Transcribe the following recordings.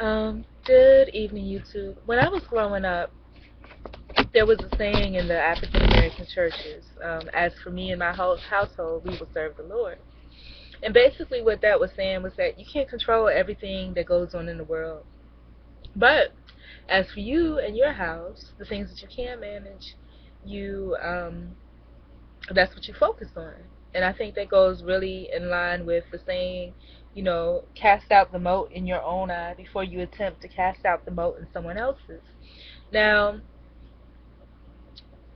Good evening, YouTube. When I was growing up, there was a saying in the African American churches, as for me and my whole household, we will serve the Lord. And basically, what that was saying was that you can't control everything that goes on in the world. But as for you and your house, the things that you can manage, you that's what you focus on. And I think that goes really in line with the saying, cast out the mote in your own eye before you attempt to cast out the mote in someone else's. Now,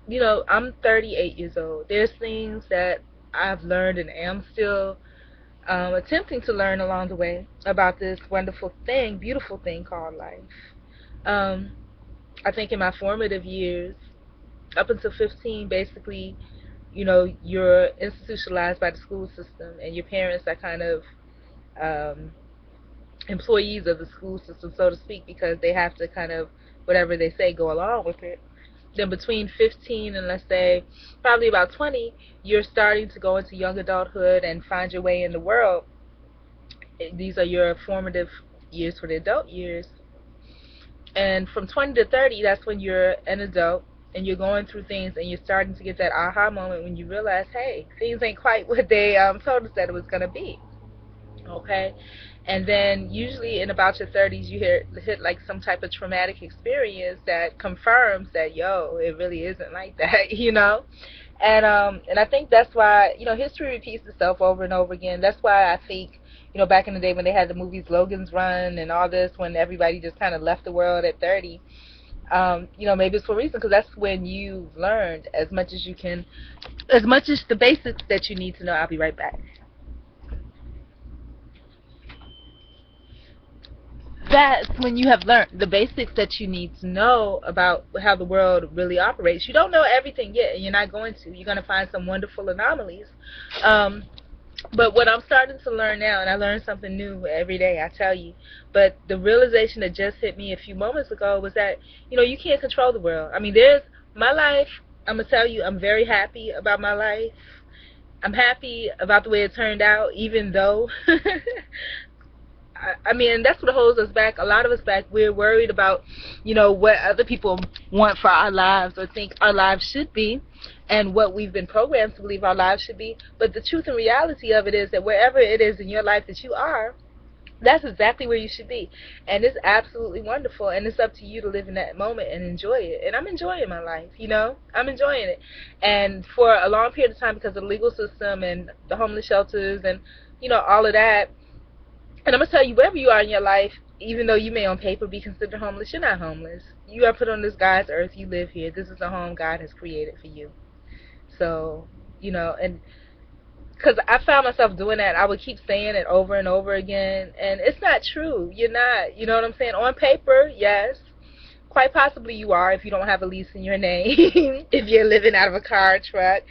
I'm 38 years old. There's things that I've learned and am still attempting to learn along the way about this wonderful thing, beautiful thing called life. Um, I think in my formative years, up until 15, basically, you're institutionalized by the school system, and your parents are kind of um, employees of the school system, so to speak, because they have to kind of, whatever they say, go along with it. Then between 15 and, let's say, probably about 20, you're starting to go into young adulthood and find your way in the world. These are your formative years for the adult years. And from 20 to 30, that's when you're an adult and you're going through things and you're starting to get that aha moment when you realize, hey, things ain't quite what they told us that it was going to be. Okay? And then usually in about your 30s, you hit like some type of traumatic experience that confirms that, yo, it really isn't like that, And I think that's why, history repeats itself over and over again. That's why I think, back in the day when they had the movies Logan's Run and all this, when everybody just kind of left the world at 30, maybe it's for a reason, because that's when you've learned as much as you can, as much as the basics that you need to know. I'll be right back. That's when you have learned the basics that you need to know about how the world really operates. You don't know everything yet, and you're not going to. You're going to find some wonderful anomalies. Um, but what I'm starting to learn now, and I learn something new every day, I tell you, but the realization that just hit me a few moments ago was that, you can't control the world. I mean, there's my life. I'm going to tell you, I'm very happy about my life. I'm happy about the way it turned out, even though I mean, that's what holds us back. A lot of us back, we're worried about, what other people want for our lives or think our lives should be, and what we've been programmed to believe our lives should be. But the truth and reality of it is that wherever it is in your life that you are, that's exactly where you should be. And it's absolutely wonderful, and it's up to you to live in that moment and enjoy it. And I'm enjoying my life, I'm enjoying it. And for a long period of time, because of the legal system and the homeless shelters and, all of that, and I'm going to tell you, wherever you are in your life, even though you may on paper be considered homeless, you're not homeless. You are put on this God's earth. You live here. This is the home God has created for you. So, and because I found myself doing that, I would keep saying it over and over again. And it's not true. You're not. You know what I'm saying? On paper, yes. Quite possibly you are if you don't have a lease in your name. If you're living out of a car or truck,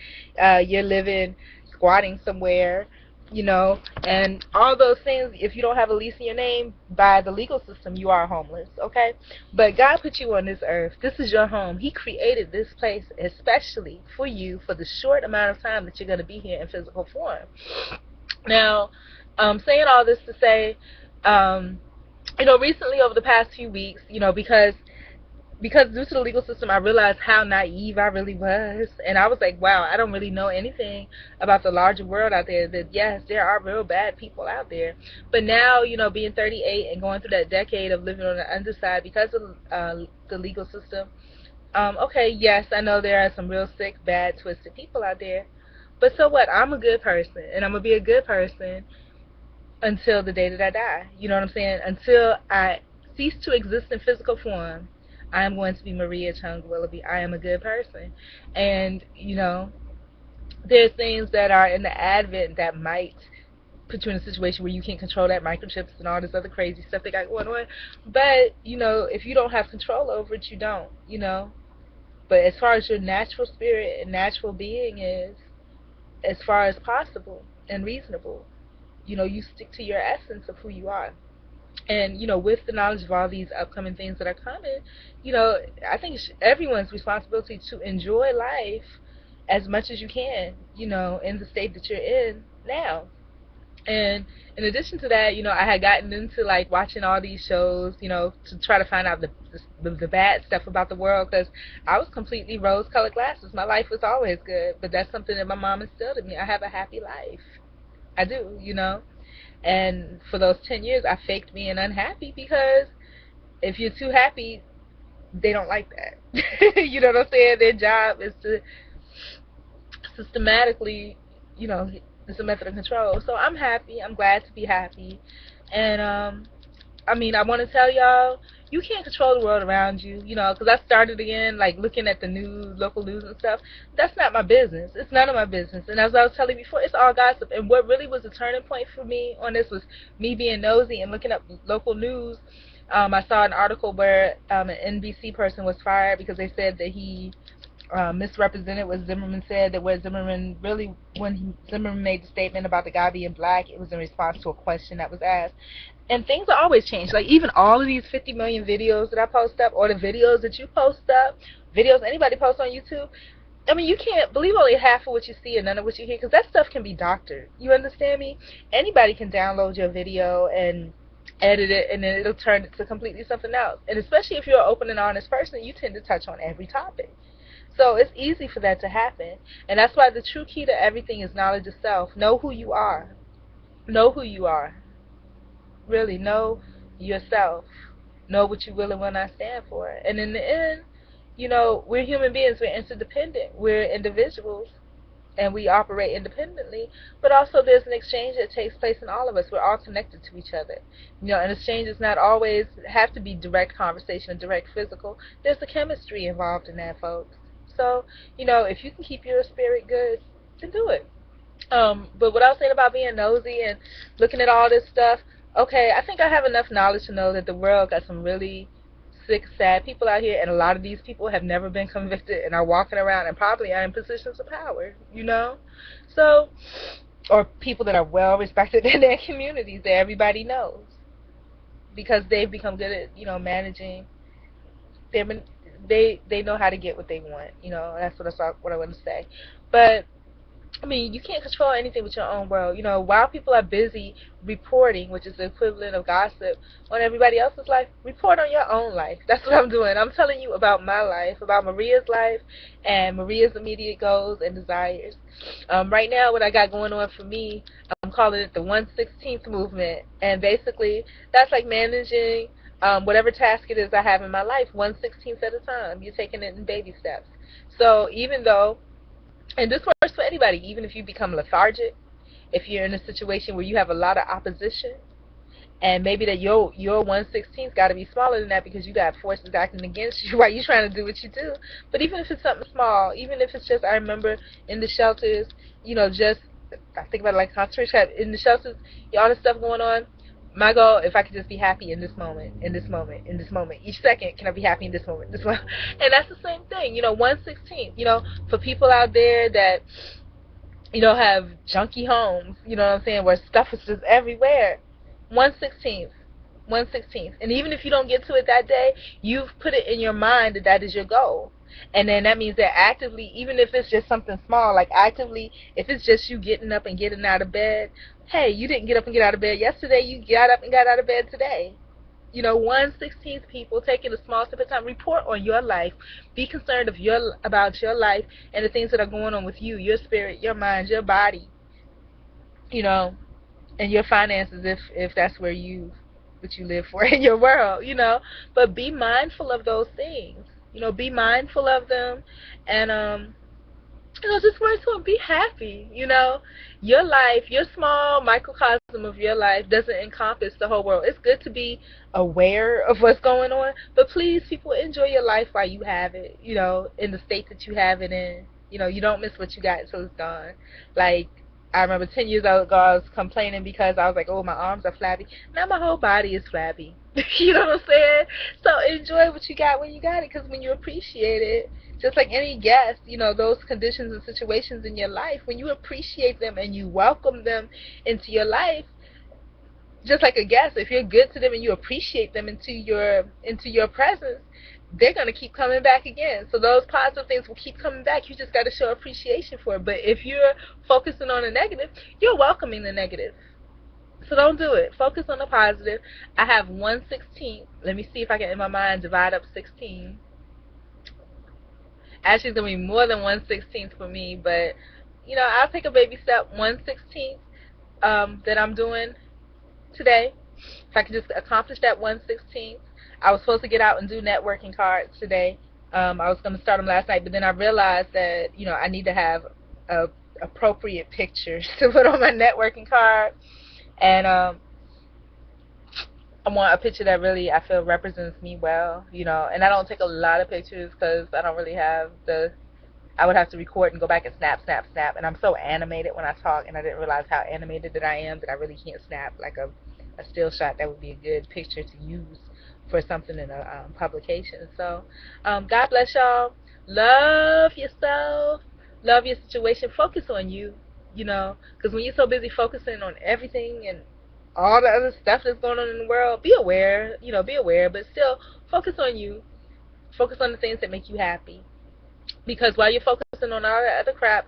you're living squatting somewhere, and all those things. If you don't have a lease in your name, by the legal system, you are homeless, okay? But God put you on this earth. This is your home. He created this place especially for you for the short amount of time that you're going to be here in physical form. Now, saying all this to say, recently over the past few weeks, because due to the legal system, I realized how naive I really was. And I was like, wow, I don't really know anything about the larger world out there. That, yes, there are real bad people out there. But now, being 38 and going through that decade of living on the underside because of the legal system, okay, yes, I know there are some real sick, bad, twisted people out there. But so what? I'm a good person, and I'm going to be a good person until the day that I die. You know what I'm saying? Until I cease to exist in physical form, I am going to be Maria Chung Willoughby. I am a good person. And, there's things that are in the advent that might put you in a situation where you can't control that, microchips and all this other crazy stuff they got going on. But, if you don't have control over it, you don't. But as far as your natural spirit and natural being is, as far as possible and reasonable, you stick to your essence of who you are. And, with the knowledge of all these upcoming things that are coming, I think it's everyone's responsibility to enjoy life as much as you can, in the state that you're in now. And in addition to that, I had gotten into like watching all these shows, to try to find out the bad stuff about the world, because I was completely rose-colored glasses. My life was always good, but that's something that my mom instilled in me. I have a happy life. I do. And for those 10 years, I faked being unhappy, because if you're too happy, they don't like that. You know what I'm saying? Their job is to systematically, it's a method of control. So I'm happy. I'm glad to be happy. And I want to tell y'all, you can't control the world around you, because I started again, like, looking at the news, local news and stuff. That's not my business. It's none of my business. And as I was telling you before, it's all gossip. And what really was a turning point for me on this was me being nosy and looking up local news. I saw an article where an NBC person was fired because they said that he misrepresented what Zimmerman said, that what Zimmerman really, when Zimmerman made the statement about the guy being black, it was in response to a question that was asked. And things are always changed. Like, even all of these 50 million videos that I post up, or the videos that you post up, videos anybody posts on YouTube, you can't believe only half of what you see and none of what you hear, because that stuff can be doctored. You understand me? Anybody can download your video and edit it, and then it'll turn it to completely something else. And especially if you're an open and honest person, you tend to touch on every topic. So it's easy for that to happen. And that's why the true key to everything is knowledge of self. Know who you are. Know who you are. Really, know yourself. Know what you will and will not stand for. And in the end, we're human beings. We're interdependent. We're individuals. And we operate independently. But also there's an exchange that takes place in all of us. We're all connected to each other. And exchange does not always have to be direct conversation or direct physical. There's the chemistry involved in that, folks. So, if you can keep your spirit good, then do it. But what I was saying about being nosy and looking at all this stuff, okay, I think I have enough knowledge to know that the world got some really sick, sad people out here, and a lot of these people have never been convicted and are walking around and probably are in positions of power, So, or people that are well respected in their communities that everybody knows, because they've become good at, managing their, they know how to get what they want. That's what I want to say. But you can't control anything with your own world. While people are busy reporting, which is the equivalent of gossip, on everybody else's life, report on your own life. That's what I'm doing. I'm telling you about my life, about Maria's life, and Maria's immediate goals and desires. Right now, what I got going on for me, I'm calling it the 1/16th movement. And basically, that's like managing whatever task it is I have in my life, 1/16th at a time. You're taking it in baby steps. So even though, and this works for anybody, even if you become lethargic, if you're in a situation where you have a lot of opposition, and maybe that your 1/16th got to be smaller than that because you got forces acting against you while you're trying to do what you do. But even if it's something small, even if it's just, I remember in the shelters, just, I think about it like concentration camp, in the shelters, all this stuff going on. My goal, if I could just be happy in this moment, in this moment, in this moment. Each second, can I be happy in this moment, this moment? And that's the same thing, 1/16th. For people out there that, have junky homes, you know what I'm saying, where stuff is just everywhere. 1/16th. 1/16th. And even if you don't get to it that day, you've put it in your mind that that is your goal. And then that means that actively, even if it's just something small, like actively, if it's just you getting up and getting out of bed, hey, you didn't get up and get out of bed yesterday, you got up and got out of bed today. 1/16th, people, taking a small step at a time. Report on your life. Be concerned about your life and the things that are going on with you, your spirit, your mind, your body, and your finances, if that's what you live for in your world, But be mindful of those things. Be mindful of them, and just work to be happy. Your life, your small microcosm of your life doesn't encompass the whole world. It's good to be aware of what's going on, but please, people, enjoy your life while you have it, in the state that you have it in. You don't miss what you got until it's gone. Like, I remember 10 years ago, I was complaining because I was like, oh, my arms are flabby. Now my whole body is flabby. You know what I'm saying? So enjoy what you got when you got it, because when you appreciate it, just like any guest, those conditions and situations in your life, when you appreciate them and you welcome them into your life, just like a guest, if you're good to them and you appreciate them into your presence, they're going to keep coming back again. So those positive things will keep coming back. You just got to show appreciation for it. But if you're focusing on the negative, you're welcoming the negative. So don't do it. Focus on the positive. I have 1/16. Let me see if I can in my mind divide up 16. Actually, it's gonna be more than 1/16 for me, but I'll take a baby step. 1/16 that I'm doing today. If I could just accomplish that 1/16. I was supposed to get out and do networking cards today. I was going to start them last night, but then I realized that I need to have appropriate pictures to put on my networking card, and I want a picture that really I feel represents me well, and I don't take a lot of pictures because I don't really have I would have to record and go back and snap, snap, snap, and I'm so animated when I talk, and I didn't realize how animated that I am that I really can't snap like a still shot. That would be a good picture to use for something in a publication. So God bless y'all. Love yourself. Love your situation. Focus on you, because when you're so busy focusing on everything and all the other stuff that's going on in the world, be aware, but still focus on you. Focus on the things that make you happy. Because while you're focusing on all that other crap,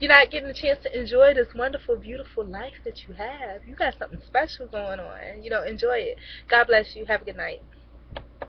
you're not getting a chance to enjoy this wonderful, beautiful life that you have. You got something special going on. Enjoy it. God bless you. Have a good night.